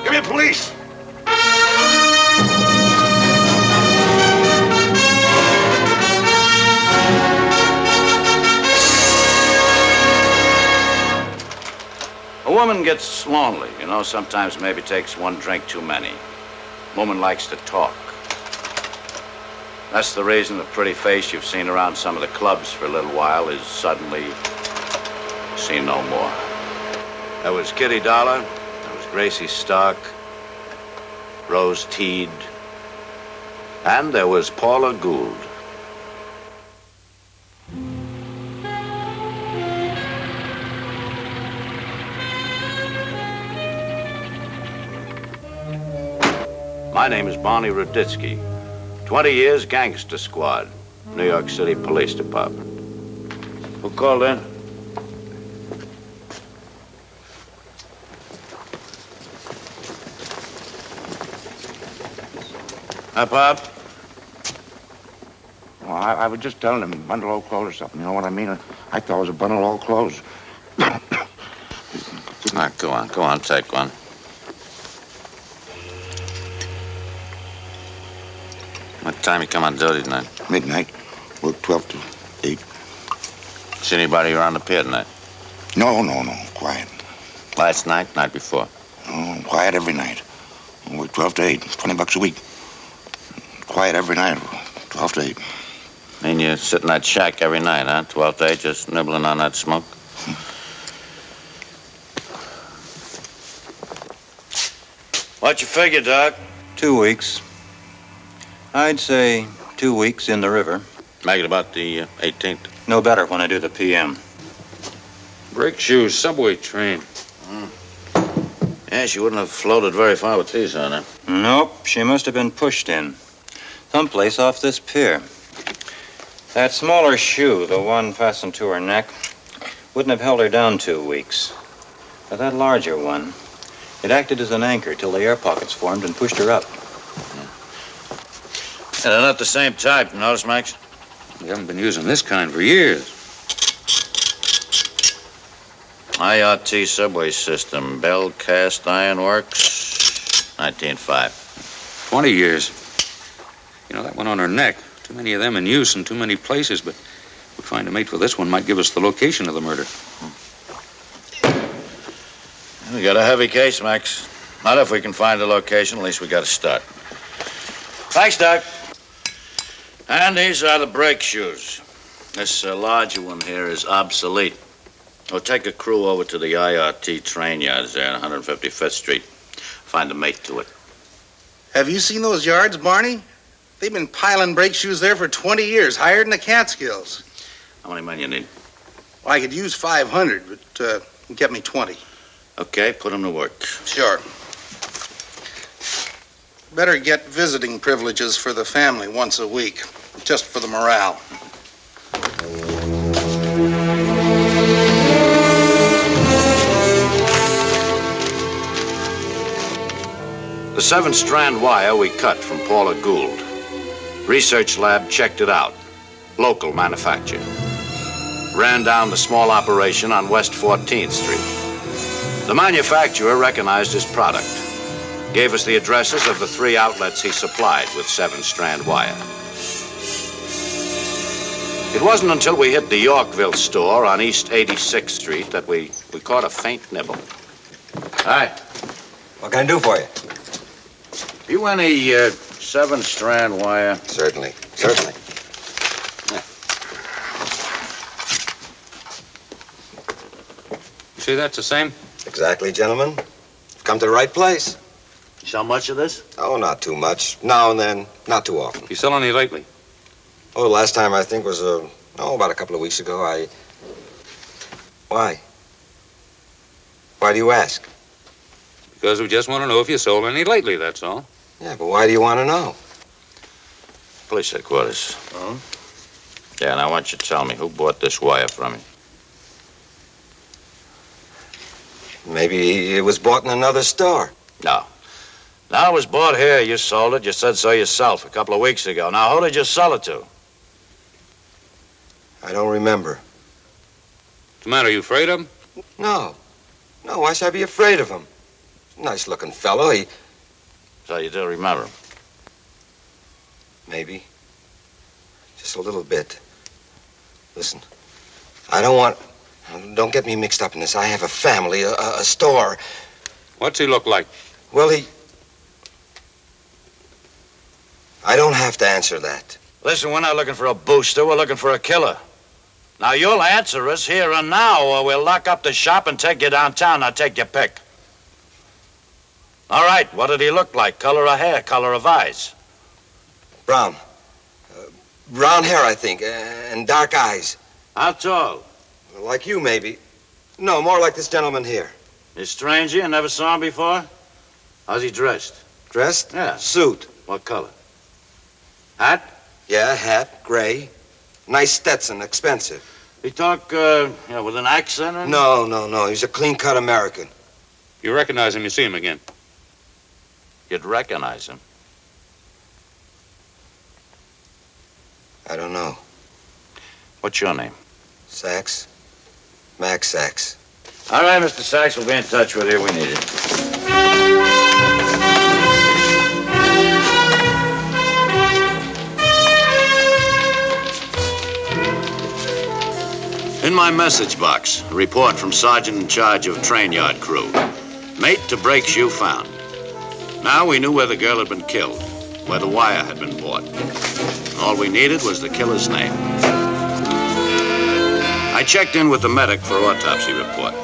Give me police! A woman gets lonely, you know, sometimes maybe takes one drink too many. Woman likes to talk. That's the reason the pretty face you've seen around some of the clubs for a little while is suddenly seen no more. There was Kitty Dollar, there was Gracie Stark, Rose Teed, and there was Paula Gould. My name is Barney Ruditsky. 20 years gangster squad, New York City Police Department. Who called in? Hi, Pop. Well, I was just telling him, bundle old clothes or something. You know what I mean? I thought it was a bundle of old clothes. All right, go on, take one. What time you come on duty tonight? Midnight. Work 12 to 8. See anybody around the pier tonight? No. Quiet. Last night, night before? Oh, quiet every night. Work 12 to 8. $20 a week. Quiet every night. 12 to 8. I mean, you sit in that shack every night, huh? 12 to 8, just nibbling on that smoke? What you figure, Doc? 2 weeks. I'd say 2 weeks in the river. Make it about the 18th. No better when I do the PM. Brake shoes, subway train. Yeah, she wouldn't have floated very far with these on her. Nope, she must have been pushed in. Someplace off this pier. That smaller shoe, the one fastened to her neck, wouldn't have held her down 2 weeks. But that larger one, it acted as an anchor till the air pockets formed and pushed her up. Yeah, they're not the same type, you notice, Max? We haven't been using this kind for years. IRT subway system, Bell Cast Iron Works, 1905. 20 years. You know, that one on her neck. Too many of them in use in too many places, but we find a mate for this one might give us the location of the murder. We got a heavy case, Max. Not if we can find the location, at least we got to start. Thanks, Doc. And these are the brake shoes. This larger one here is obsolete. We'll take a crew over to the IRT train yards there on 155th Street. Find a mate to it. Have you seen those yards, Barney? They've been piling brake shoes there for 20 years, higher than the Catskills. How many men you need? Well, I could use 500, but get me 20. Okay, put them to work. Sure. Better get visiting privileges for the family once a week, just for the morale. The 7-strand wire we cut from Paula Gould. Research lab checked it out. Local manufacture. Ran down the small operation on West 14th Street. The manufacturer recognized his product. Gave us the addresses of the 3 outlets he supplied with 7-strand wire. It wasn't until we hit the Yorkville store on East 86th Street that we caught a faint nibble. Hi. What can I do for you? You any 7-strand wire? Certainly. You see that's the same? Exactly, gentlemen. You've come to the right place. So much of this? Oh, not too much. Now and then, not too often. You sell any lately? Oh, the last time I think was, about a couple of weeks ago. Why? Why do you ask? Because we just want to know if you sold any lately, that's all. Yeah, but why do you want to know? Police headquarters. Oh? Yeah, and I want you to tell me who bought this wire from you. Maybe it was bought in another store. No. Now it was bought here. You sold it. You said so yourself a couple of weeks ago. Now, who did you sell it to? I don't remember. To matter? You afraid of him? No. No, why should I be afraid of him? Nice-looking fellow. So you do remember him? Maybe. Just a little bit. Listen, I don't want... Don't get me mixed up in this. I have a family, a store. What's he look like? Well, I don't have to answer that. Listen, we're not looking for a booster. We're looking for a killer. Now, you'll answer us here and now, or we'll lock up the shop and take you downtown. Now, take your pick. All right, what did he look like? Color of hair, color of eyes? Brown. Brown hair, I think, and dark eyes. How tall? Like you, maybe. No, more like this gentleman here. A stranger? You never saw him before? How's he dressed? Dressed? Yeah. Suit. What color? Hat? Yeah, hat, gray. Nice Stetson, expensive. He talk, with an accent or anything? No. He's a clean-cut American. You recognize him, you see him again. You'd recognize him. I don't know. What's your name? Sachs? Max Sachs. All right, Mr. Sachs, we'll be in touch with you. We need it. In my message box, a report from Sergeant in charge of train yard crew. Mate to break shoe found. Now we knew where the girl had been killed, where the wire had been bought. All we needed was the killer's name. I checked in with the medic for autopsy report.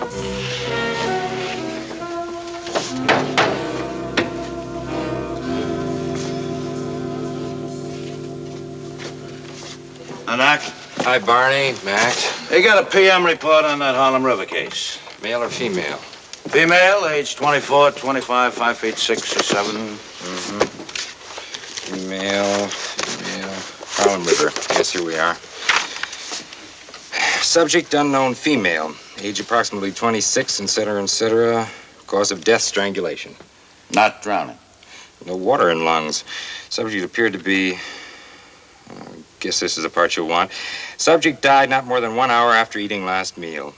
Doc? Hi, Barney, Max. They got a PM report on that Harlem River case. Male or female? Female, age 24, 25, 5 feet 6 or 7. Female. Harlem River. Yes, here we are. Subject unknown female. Age approximately 26, etc. Cause of death, strangulation. Not drowning. No water in lungs. Subject appeared to be... guess this is the part you'll want. Subject died not more than 1 hour after eating last meal.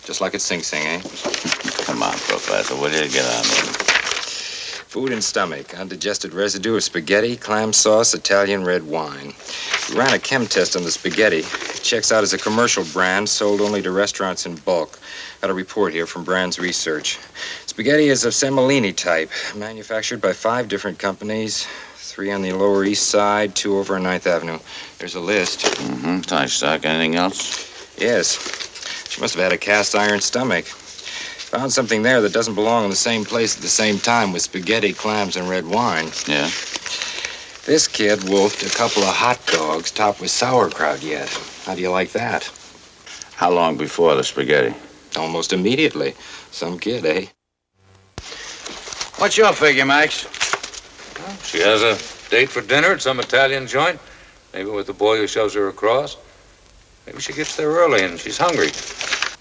Just like at Sing Sing, eh? Come on, Professor, what did you get on me? Food and stomach. Undigested residue of spaghetti, clam sauce, Italian red wine. We ran a chem test on the spaghetti. It checks out as a commercial brand sold only to restaurants in bulk. Got a report here from Brand's research. Spaghetti is of semolini type, manufactured by 5 different companies. 3 on the Lower East Side, 2 over on 9th Avenue. There's a list. Thanks, Doc. Anything else? Yes. She must have had a cast iron stomach. Found something there that doesn't belong in the same place at the same time with spaghetti, clams, and red wine. Yeah? This kid wolfed a couple of hot dogs topped with sauerkraut yet. How do you like that? How long before the spaghetti? Almost immediately. Some kid, eh? What's your figure, Max? She has a date for dinner at some Italian joint. Maybe with the boy who shows her across. Maybe she gets there early and she's hungry.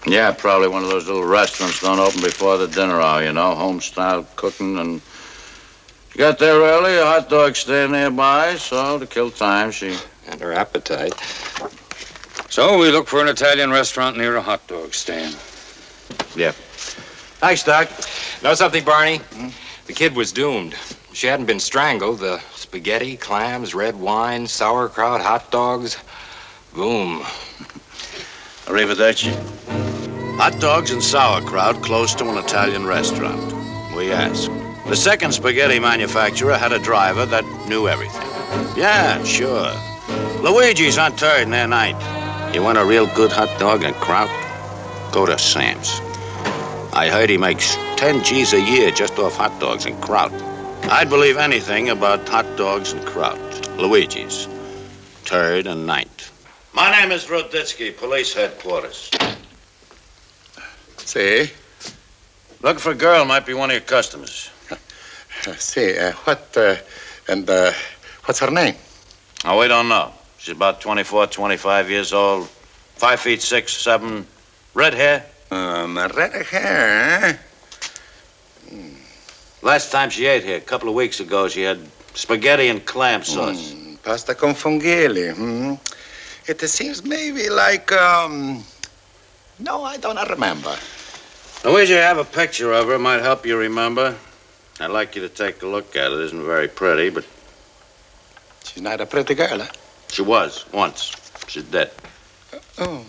Yeah, probably one of those little restaurants don't open before the dinner hour, home-style cooking. And she got there early, a hot dog stand nearby, so to kill time, she... And her appetite. So we look for an Italian restaurant near a hot dog stand. Yeah. Thanks, Doc. Know something, Barney? The kid was doomed. She hadn't been strangled. The spaghetti, clams, red wine, sauerkraut, hot dogs. Boom. Arrivederci. Hot dogs and sauerkraut close to an Italian restaurant. We asked. The second spaghetti manufacturer had a driver that knew everything. Yeah, sure. Luigi's on 3rd near 9th. You want a real good hot dog and kraut? Go to Sam's. I heard he makes 10 G's a year just off hot dogs and kraut. I'd believe anything about hot dogs and kraut. Luigi's. 3rd and 9th. My name is Ruditsky, police headquarters. See? Looking for a girl, might be one of your customers. See, what's her name? Oh, we don't know. She's about 24, 25 years old, 5 feet 6, 7, red hair. Red hair, eh? Last time she ate here, a couple of weeks ago, she had spaghetti and clam sauce. Pasta con funghi. It seems maybe like No, I don't remember. Luigi, I have a picture of her. It might help you remember. I'd like you to take a look at it. It isn't very pretty, but She's not a pretty girl, huh? she was once. She's dead. Oh,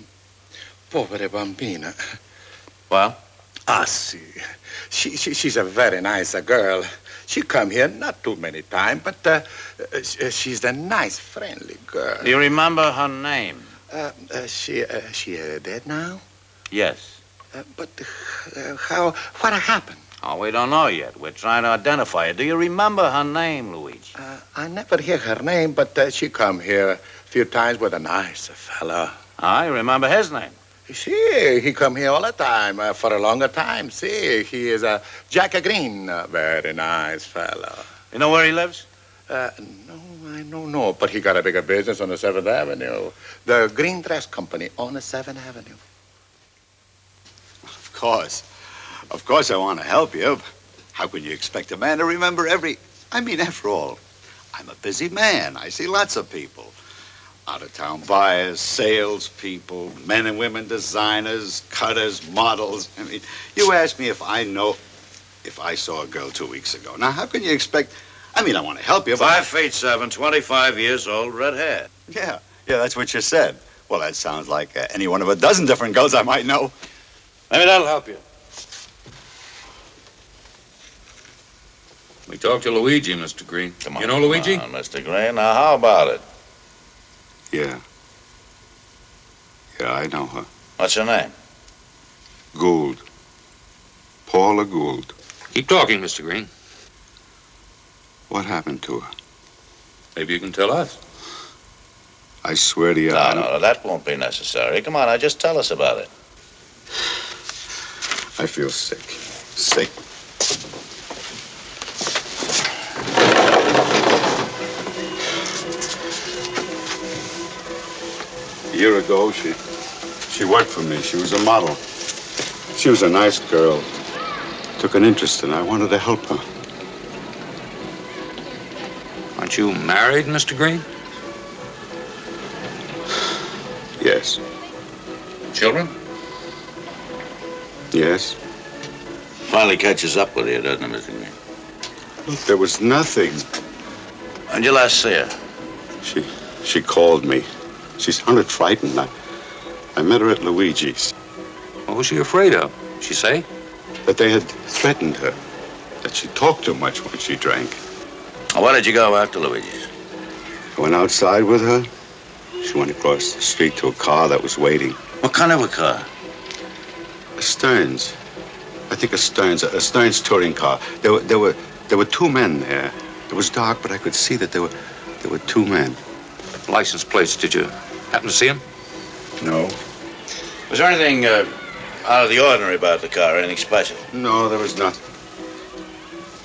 povere bambina. Well? Ah, see. She's a very nice girl. She come here not too many times, but she's a nice, friendly girl. Do you remember her name? She dead now? Yes. But what happened? Oh, we don't know yet. We're trying to identify her. Do you remember her name, Luigi? I never hear her name, but she come here a few times with a nice fella. I remember his name. See, he come here all the time for a longer time. See, he is a Jack Green, very nice fella. You know where he lives? No, I don't know, but he got a bigger business on the 7th Avenue. The Green Dress Company on the 7th Avenue. Of course I want to help you. How can you expect a man to remember after all, I'm a busy man. I see lots of people. Out-of-town buyers, salespeople, men and women designers, cutters, models. I mean, you asked me if I saw a girl 2 weeks ago. Now, how can you expect... I want to help you, but... 5'7", 25 years old, red hair. Yeah, that's what you said. Well, that sounds like any one of a dozen different girls I might know. Maybe that'll help you. We talked to Luigi, Mr. Green. Come on. You know Luigi? Come on, Mr. Green. Now, how about it? Yeah, I know her. What's her name? Gould. Paula Gould. Keep talking, Mr. Green. What happened to her? Maybe you can tell us. I swear to you, No, that won't be necessary. Come on, now, just tell us about it. I feel sick. Sick. A year ago, she worked for me. She was a model. She was a nice girl. Took an interest in her. I wanted to help her. Aren't you married, Mr. Green? Yes. Children? Yes. Finally catches up with you, doesn't it, Mr. Green? Look, there was nothing. When'd you last see her? She called me. She sounded frightened. I met her at Luigi's. What was she afraid of? She say? That they had threatened her. That she talked too much when she drank. Why did you go after Luigi's? I went outside with her. She went across the street to a car that was waiting. What kind of a car? A Stearns. I think a Stearns touring car. There were two men there. It was dark, but I could see that there were two men. License plates, did you happen to see them? No. Was there anything out of the ordinary about the car? Anything special? No, there was nothing.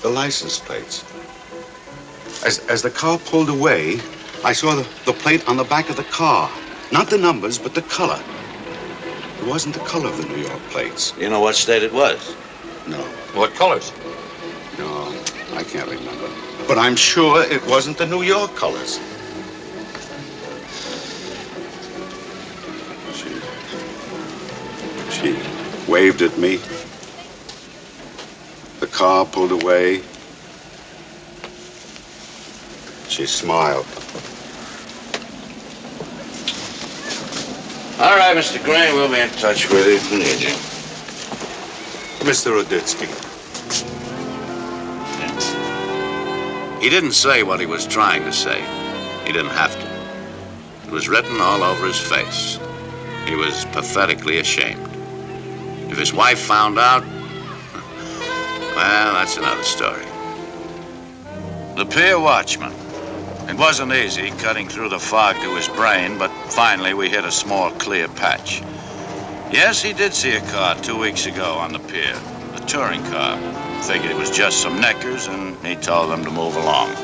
The license plates. As the car pulled away, I saw the plate on the back of the car. Not the numbers, but the color. It wasn't the color of the New York plates. You know what state it was? No. What colors? No, I can't remember. But I'm sure it wasn't the New York colors. She waved at me. The car pulled away. She smiled. All right, Mr. Green, we'll be in touch with you if we need you. Mr. Ruditsky. He didn't say what he was trying to say. He didn't have to. It was written all over his face. He was pathetically ashamed. If his wife found out, well, that's another story. The pier watchman. It wasn't easy cutting through the fog to his brain, but finally we hit a small clear patch. Yes, he did see a car 2 weeks ago on the pier, a touring car. Figured it was just some neckers, and he told them to move along.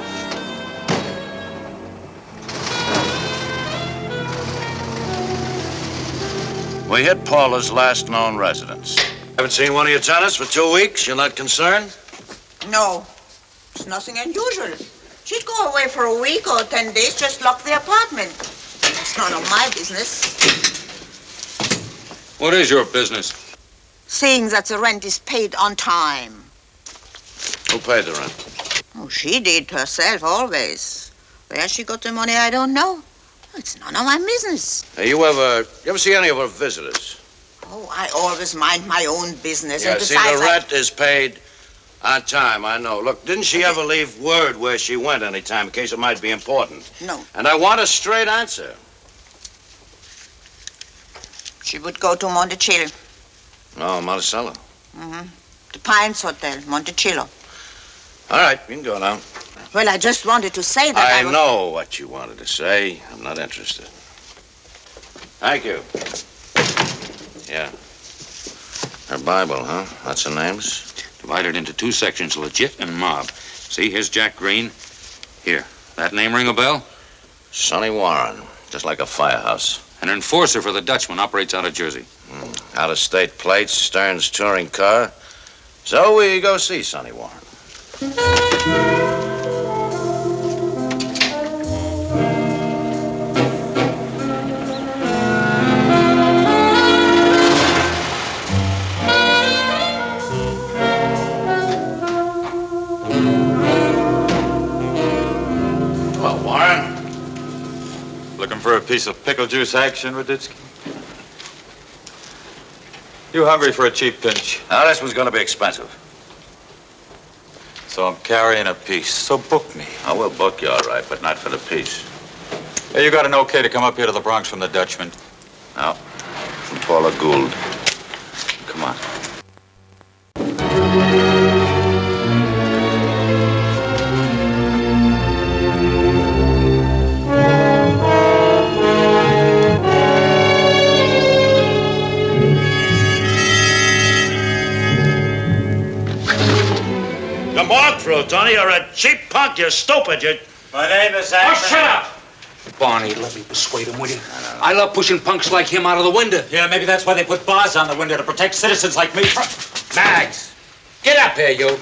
We hit Paula's last known residence. Haven't seen one of your tenants for 2 weeks? You're not concerned? No, it's nothing unusual. She'd go away for a week or 10 days, just lock the apartment. It's none of my business. What is your business? Seeing that the rent is paid on time. Who paid the rent? Oh, she did herself, always. Where she got the money, I don't know. It's none of my business. Hey, you ever see any of her visitors? Oh, I always mind my own business. Yeah, and see, besides, the rent is paid on time, I know. Look, didn't she ever leave word where she went any time in case it might be important? No. And I want a straight answer. She would go to Monticello. Oh, Monticello. Mm-hmm. The Pines Hotel, Monticello. All right, you can go now. Well, I just wanted to say that I know what you wanted to say. I'm not interested. Thank you. Yeah. Her Bible, huh? That's her names? Divided into two sections, legit and mob. See, here's Jack Green. Here, that name ring a bell? Sonny Warren, just like a firehouse. An enforcer for the Dutchman, operates out of Jersey. Out-of-state plates, Stern's touring car. So we go see Sonny Warren. Well, Warren. Looking for a piece of pickle juice action, Ruditsky? You hungry for a cheap pinch? Now, this one's going to be expensive. So I'm carrying a piece. So book me. I will book you, all right, but not for the piece. Hey, you got an okay to come up here to the Bronx from the Dutchman? No, from Paula Gould. Come on. Come on through, Tony. You're a cheap punk. You're stupid. My name is Oh, Anthony. shut up! Barney, let me persuade him, will you? I love pushing punks like him out of the window. Yeah, maybe that's why they put bars on the window, to protect citizens like me from... Mags, get up here, you.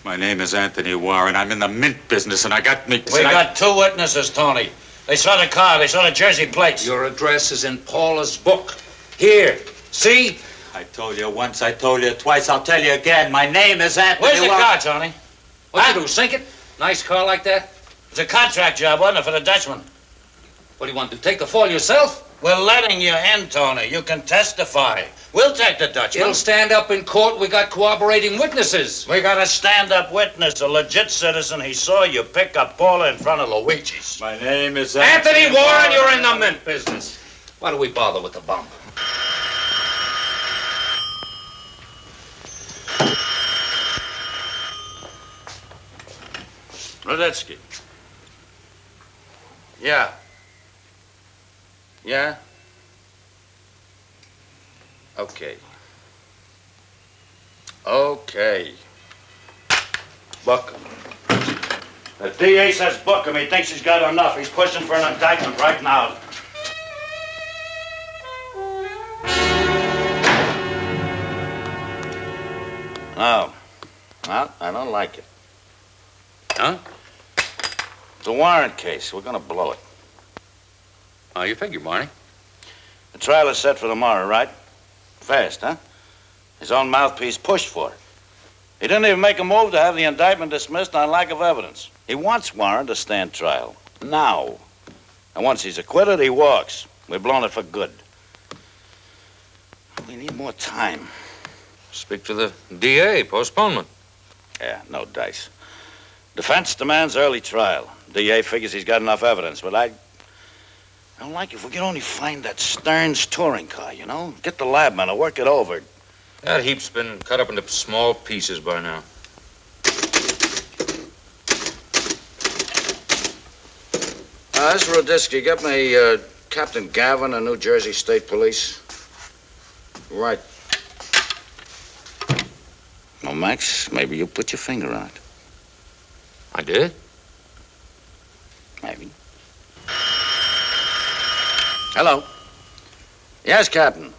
My name is Anthony Warren. I'm in the mint business, and I got me... We got two witnesses, Tony. They saw the car. They saw the Jersey plates. Your address is in Paula's book. Here, see? I told you once, I told you twice, I'll tell you again. My name is Anthony Where's the Warren. car, Tony? What'd you do, sink it? Nice car like that? It's a contract job, wasn't it, for the Dutchman? What do you want to take the fall yourself? We're letting you in, Tony. You can testify. We'll take the Dutchman. It'll stand up in court. We got cooperating witnesses. We got a stand-up witness, a legit citizen. He saw you pick up Paula in front of Luigi's. My name is Anthony Warren, you're in the mint business. Why do we bother with the bump? Ruditsky. Yeah. Yeah? Okay. Okay. Book him. The DA says book him. He thinks he's got enough. He's pushing for an indictment right now. No. Well, I don't like it. Huh? It's a warrant case. We're gonna blow it. How you figure, Barney? The trial is set for tomorrow, right? Fast, huh? His own mouthpiece pushed for it. He didn't even make a move to have the indictment dismissed on lack of evidence. He wants Warren to stand trial. Now. And once he's acquitted, he walks. We've blown it for good. We need more time. Speak to the DA. Postponement. Yeah, no dice. Defense demands early trial. DA figures he's got enough evidence, but I don't like if we could only find that Stern's touring car, you know? Get the lab man to work it over. That heap's been cut up into small pieces by now. This is Ruditsky. Get me Captain Gavin of New Jersey State Police. Right. Well, Max, maybe you put your finger on it. I did? Maybe. Hello. Yes, Captain.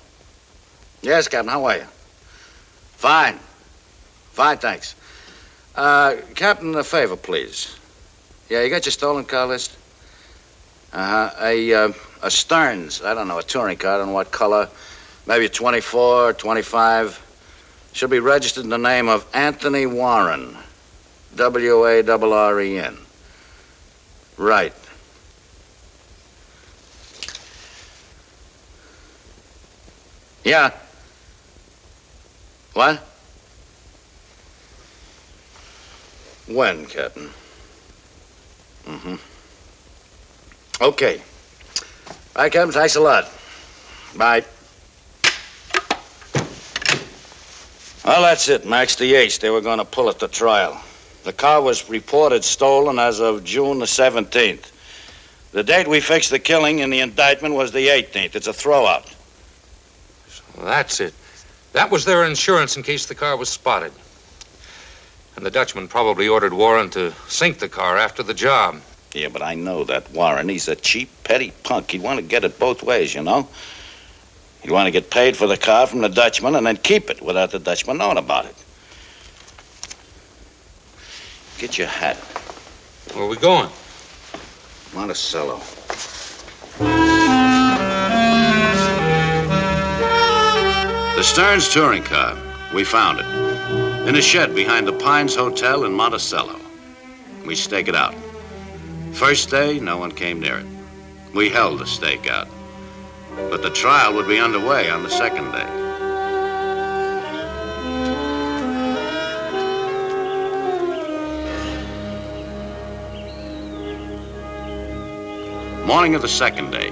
Yes, Captain. How are you? Fine. Fine, thanks. Captain, a favor, please. Yeah, you got your stolen car list? A Stearns, I don't know, a touring car, I don't know what color. Maybe a 24, 25. Should be registered in the name of Anthony Warren. W-A-R-R-E-N. Right. Yeah. What? When, Captain? Mm-hmm. Okay. All right, Captain, thanks a lot. Bye. Well, that's it, Max. The 8th, they were going to pull at the trial. The car was reported stolen as of June the 17th. The date we fixed the killing in the indictment was the 18th. It's a throwout. Well, that's it. That was their insurance in case the car was spotted. And the Dutchman probably ordered Warren to sink the car after the job. Yeah, but I know that Warren. He's a cheap, petty punk. He'd want to get it both ways, you know? He'd want to get paid for the car from the Dutchman and then keep it without the Dutchman knowing about it. Get your hat. Where are we going? Monticello. The Stearns touring car. We found it. In a shed behind the Pines Hotel in Monticello. We stake it out. First day, no one came near it. We held the stake out. But the trial would be underway on the second day. Morning of the second day,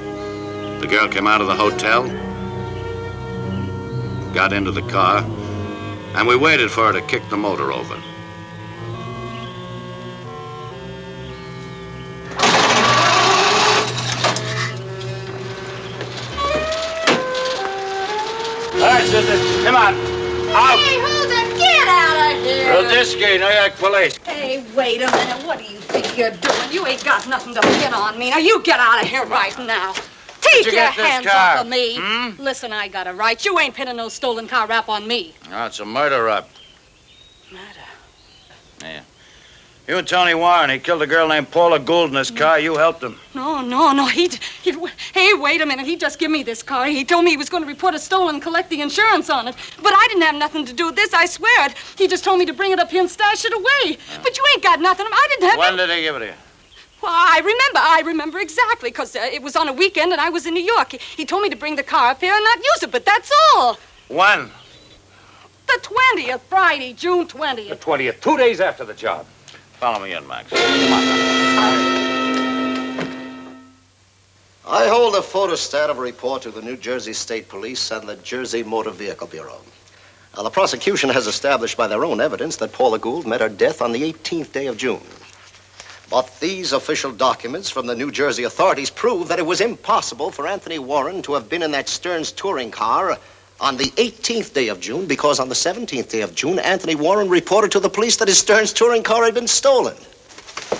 the girl came out of the hotel, got into the car, and we waited for her to kick the motor over. All right, sisters, come on. Out. Hey, who's it? Get out of here. Ruditsky, New York Police. Hey, wait a minute. What do you think you're doing? You ain't got nothing to pin on me. Now, you get out of here right now. Take you your get this hands car? off of me. Hmm? Listen, I got a right. You ain't pinning no stolen car rap on me. No, it's a murder rap. Murder? Yeah. You and Tony Warren, he killed a girl named Paula Gould in his car. You helped him. No. Hey, wait a minute. He just gave me this car. He told me he was going to report it stolen and collect the insurance on it. But I didn't have nothing to do with this, I swear it. He just told me to bring it up here and stash it away. But you ain't got nothing. I didn't have When did he give it to you? Well, I remember exactly, because it was on a weekend and I was in New York. He told me to bring the car up here and not use it, but that's all. When? The 20th, Friday, June 20th. The 20th, 2 days after the job. Follow me in, Max. Come on. I hold a photostat of a report to the New Jersey State Police and the Jersey Motor Vehicle Bureau. Now, the prosecution has established by their own evidence that Paula Gould met her death on the 18th day of June. But these official documents from the New Jersey authorities prove that it was impossible for Anthony Warren to have been in that Stearns touring car on the 18th day of June, because on the 17th day of June, Anthony Warren reported to the police that his Stearns touring car had been stolen.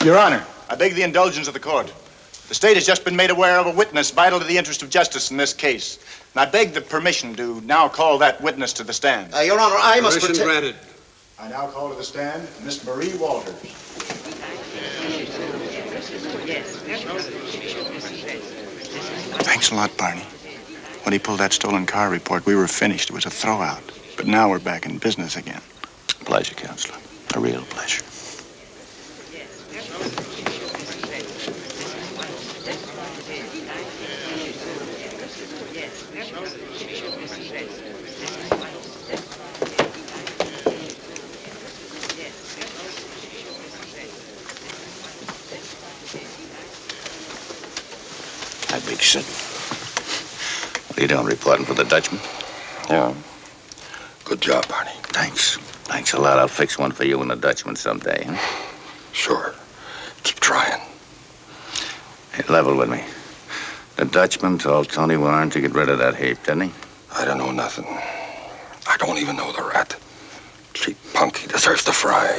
Your Honor, I beg the indulgence of the court. The state has just been made aware of a witness vital to the interest of justice in this case. And I beg the permission to now call that witness to the stand. Your Honor, I must Permission granted. I now call to the stand Miss Marie Walters. Thanks a lot, Barney. When he pulled that stolen car report, we were finished. It was a throwout. But now we're back in business again. Pleasure, Counselor. A real pleasure. Hi, Big Sid. What are you doing, reporting for the Dutchman? Yeah. Good job, Barney. Thanks. Thanks a lot. I'll fix one for you and the Dutchman someday, huh? Sure. Keep trying. Hey, level with me. The Dutchman told Tony Warren to get rid of that heap, didn't he? I don't know nothing. I don't even know the rat. Cheap punk. He deserves to fry.